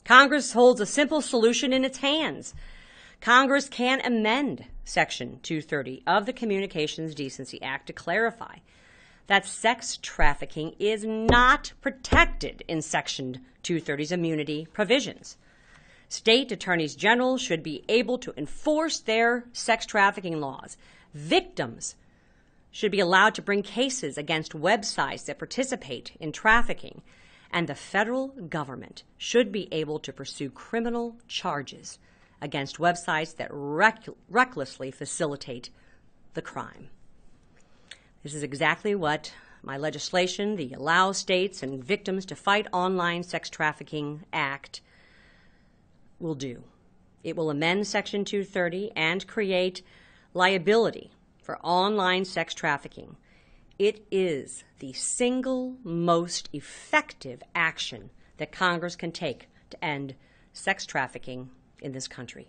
Congress holds a simple solution in its hands. Congress can amend Section 230 of the Communications Decency Act to clarify that sex trafficking is not protected in Section 230's immunity provisions. State attorneys general should be able to enforce their sex trafficking laws. Victims should be allowed to bring cases against websites that participate in trafficking, and the federal government should be able to pursue criminal charges against websites that recklessly facilitate the crime. This is exactly what my legislation, the Allow States and Victims to Fight Online Sex Trafficking Act, will do. It will amend Section 230 and create liability for online sex trafficking. It is the single most effective action that Congress can take to end sex trafficking in this country.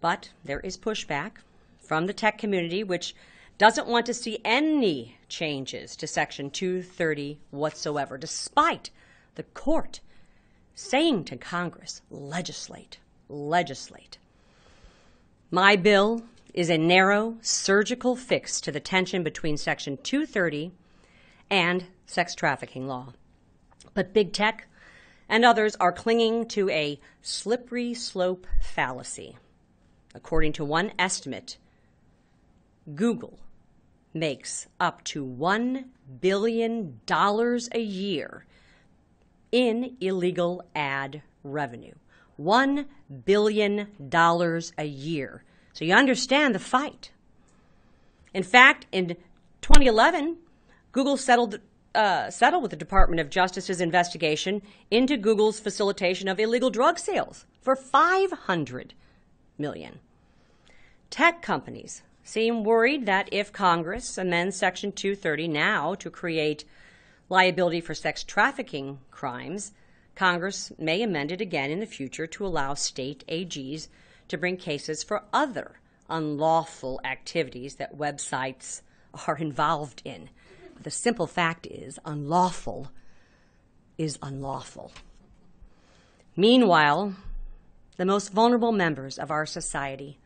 But there is pushback from the tech community, which doesn't want to see any changes to Section 230 whatsoever, despite the court saying to Congress, legislate, legislate. My bill is a narrow, surgical fix to the tension between Section 230 and sex trafficking law. But big tech and others are clinging to a slippery slope fallacy. According to one estimate, Google makes up to $1 billion a year in illegal ad revenue. $1 billion a year. So you understand the fight. In fact, in 2011, Google settled with the Department of Justice's investigation into Google's facilitation of illegal drug sales for $500 million. Tech companies seem worried that if Congress amends Section 230 now to create liability for sex trafficking crimes, Congress may amend it again in the future to allow state AGs to bring cases for other unlawful activities that websites are involved in. But the simple fact is, unlawful is unlawful. Meanwhile, the most vulnerable members of our society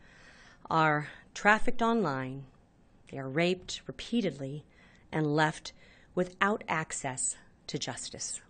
are trafficked online, they are raped repeatedly, and left without access to justice.